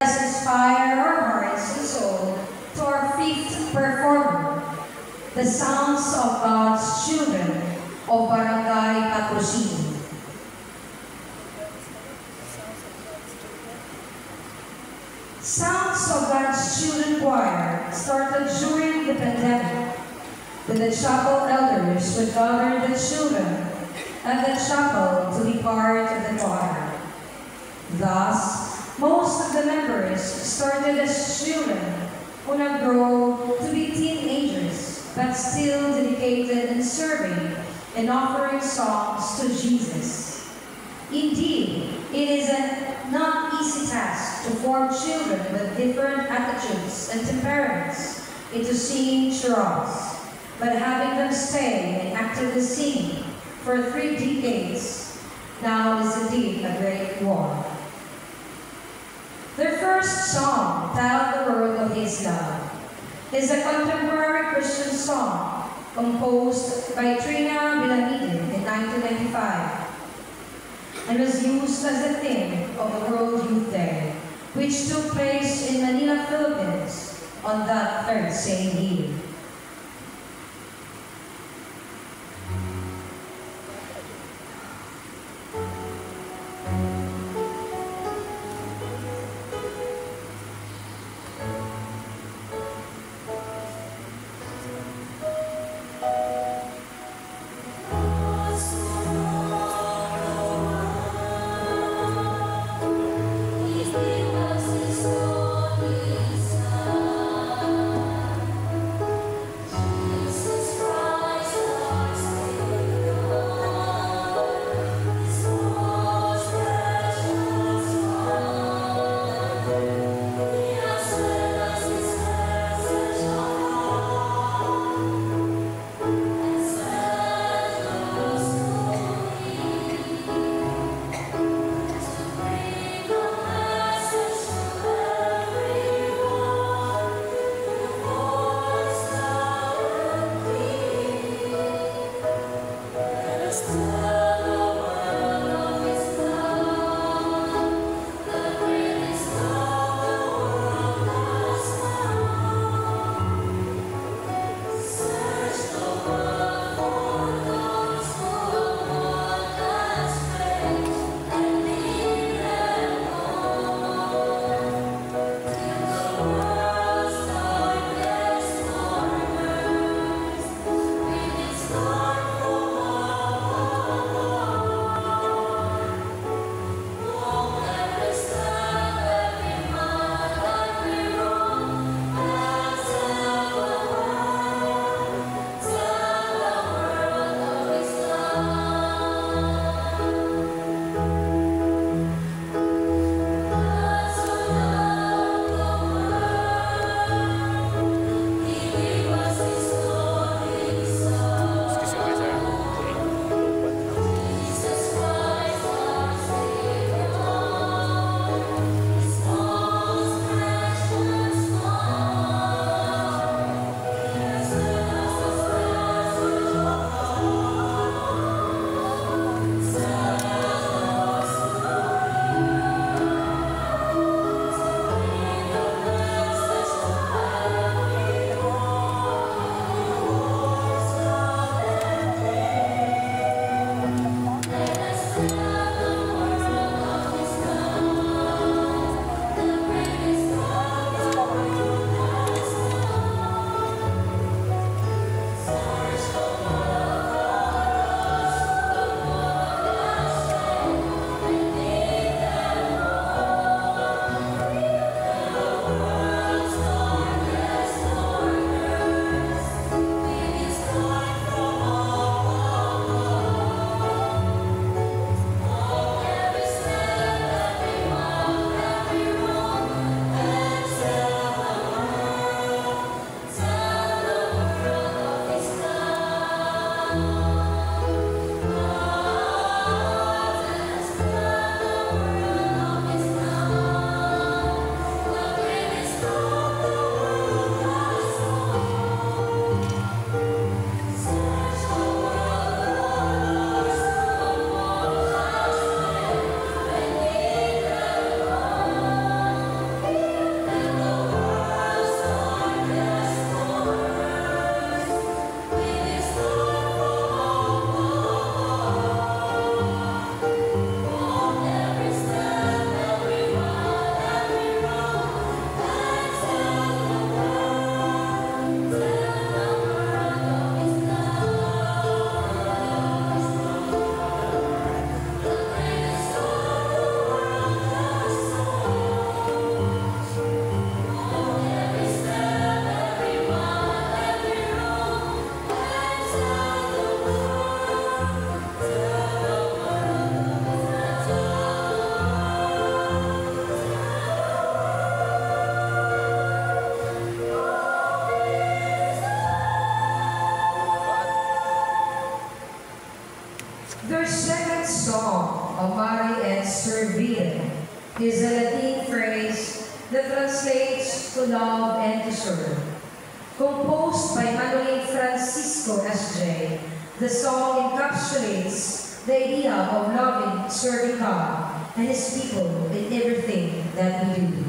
Let's inspire our hearts and soul to our fifth performer, the sounds of God's children of Barangay Patrocini. Sounds of God's Children Choir started during the pandemic, when the chapel elders would gather the children at the chapel to be part of the choir. Thus, most of the members started as children who now grow to be teenagers, but still dedicated in serving and offering songs to Jesus. Indeed, it is a not easy task to form children with different attitudes and temperaments into singing chorals, but having them stay and actively sing for 3 decades now is indeed a great war. Their first song, Tell the World of His Love, is a contemporary Christian song composed by Trina Bilamide in 1995 and was used as the theme of the World Youth Day, which took place in Manila, Philippines on that very same year. that translates to love and to serve. Composed by Manuel Francisco S.J., the song encapsulates the idea of loving, serving God and His people in everything that we do.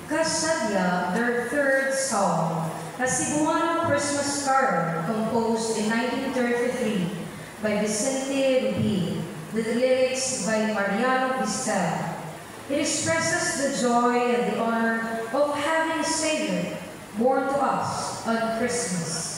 Kasadya, their third song, a Cebuano Christmas carol composed in 1933 by Vicente Rubin, with lyrics by Mariano Vizcaya. It expresses the joy and the honor of having a Savior born to us on Christmas.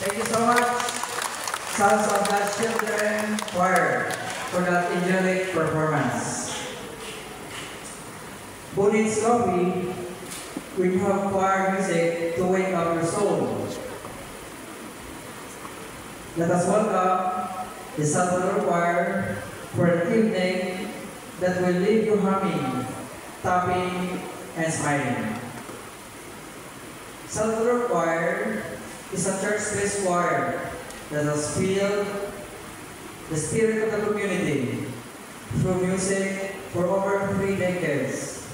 Thank you so much, Sons of God's Children Choir, for that angelic performance. Who needs coffee? We have choir music to wake up your soul. Let us welcome the Salvador Choir for an evening that will leave you humming, tapping, and smiling. Salvador Choir is a church-based choir that has filled the spirit of the community through music for over 3 decades,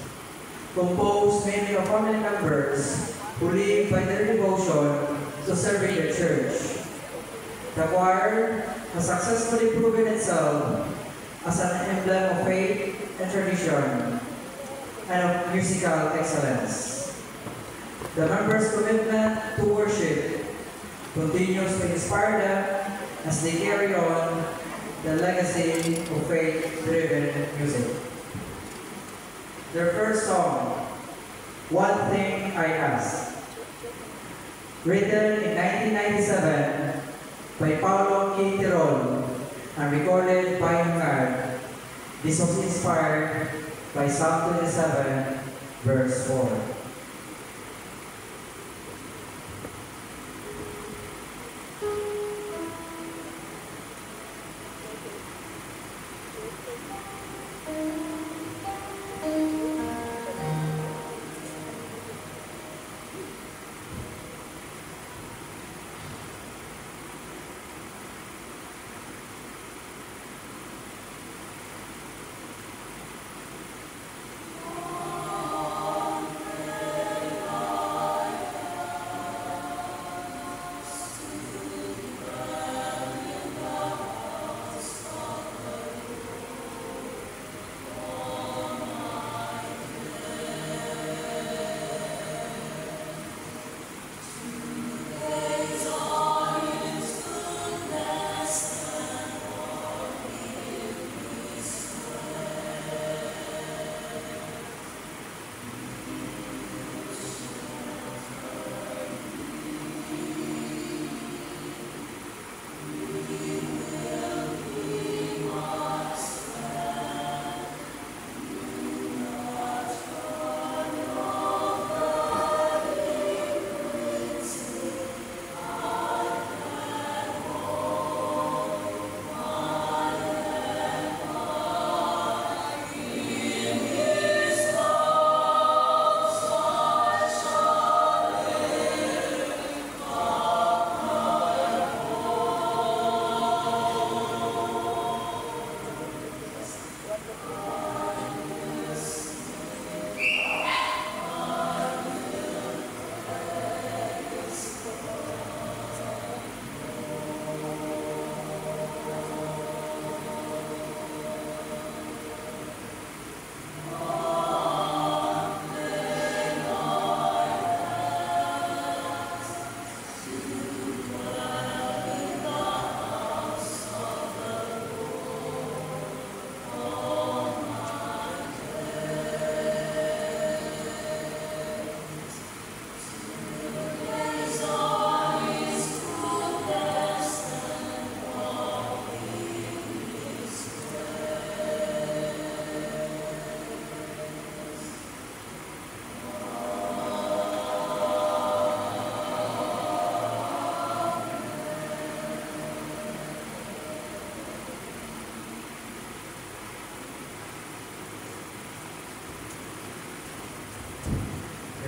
composed mainly of family members who live by their devotion to serving the church. The choir has successfully proven itself as an emblem of faith and tradition and of musical excellence. The members' commitment to worship continues to inspire them as they carry on the legacy of faith-driven music. Their first song, One Thing I Ask, written in 1997 by Paulo K. Tirol and recorded by Hungad. This was inspired by Psalm 27, verse 4.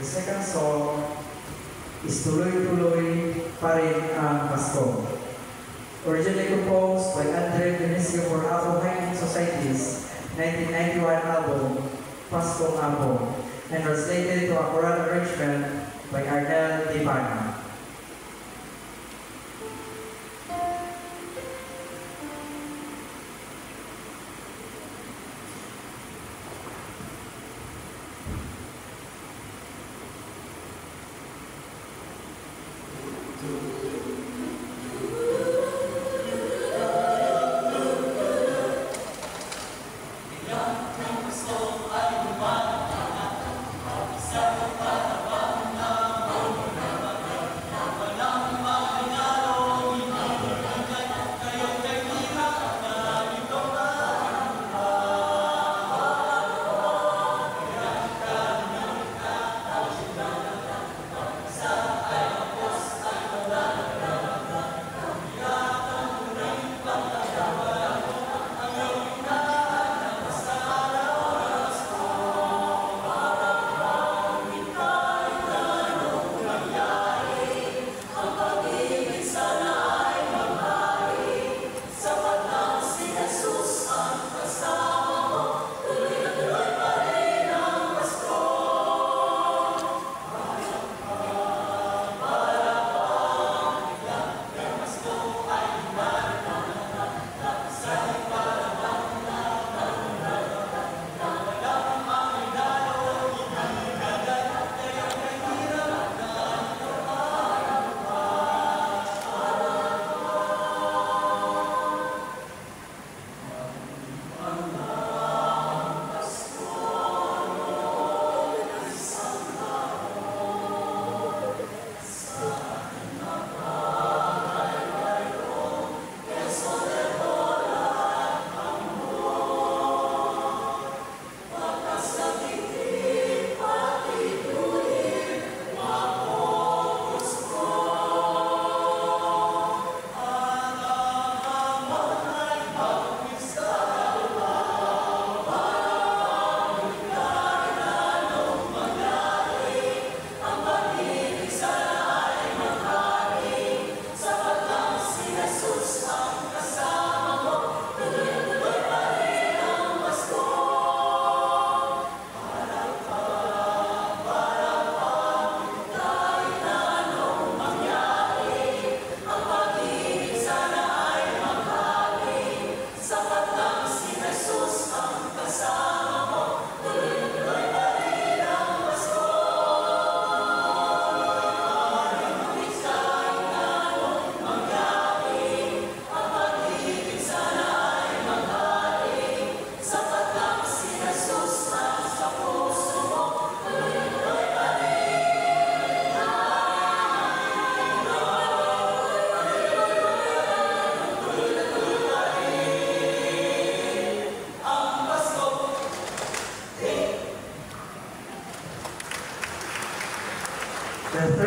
The second song is Tuloy-Tuloy Pa Rin Ang Pasko. Originally composed by Andre Dionisio for Apo Hiking Society's 1991 album, Paskong Apo, and translated to a choral arrangement by Ardel Dipana.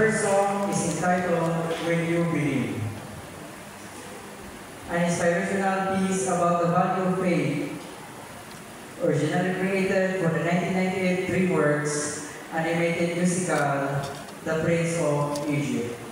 first song is entitled When You Believe. An inspirational piece about the value of faith, originally created for the 1998 DreamWorks animated musical, The Prince of Egypt.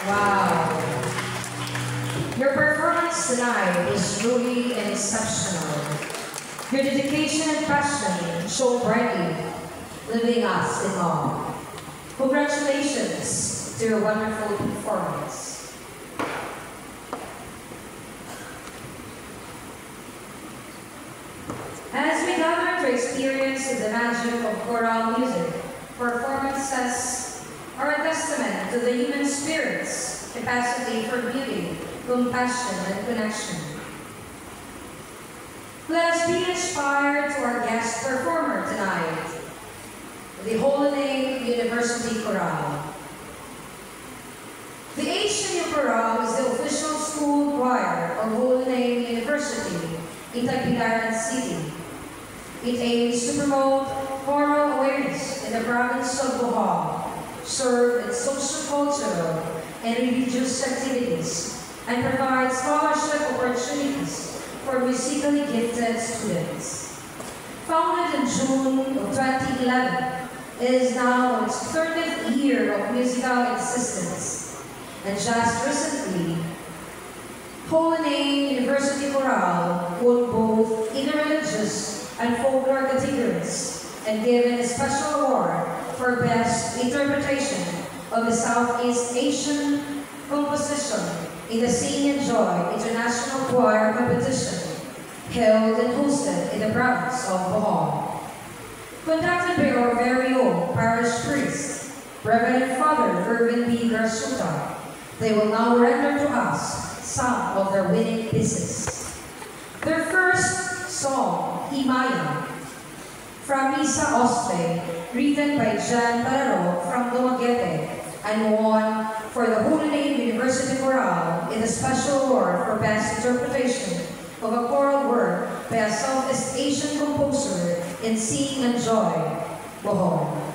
Wow. Your performance tonight is truly exceptional. Your dedication and passion show brightly, leaving us in awe. Congratulations to your wonderful performance. As we gather to experience the magic of choral music, performances are a testament to the human spirit's capacity for beauty, compassion, and connection. Let us be inspired to our guest performer tonight, the Holy Name University Chorale. The HNU Chorale is the official school choir of Holy Name University in Tagbilaran City. It aims to promote choral awareness in the province of Bohol, serve in social-cultural and religious activities, and provide scholarship opportunities for musically gifted students. Founded in June of 2011, it is now on its 30th year of musical existence, and just recently, Holy Name University Chorale won both interreligious and folklore categories and given a special award for Best Interpretation of the Southeast Asian Composition in the Sing and Joy International Choir Competition held and hosted in the province of Bohol. Conducted by our very own parish priest, Reverend Father Irvin B. Garsuta, they will now render to us some of their winning pieces. Their first song, Himaya, from Misa Ospe, written by Jan Bararo from Dumaguete, and won for the Holy Name University Chorale in the special award for Best Interpretation of a choral work by a Southeast Asian composer in Sing and Joy, Bohol.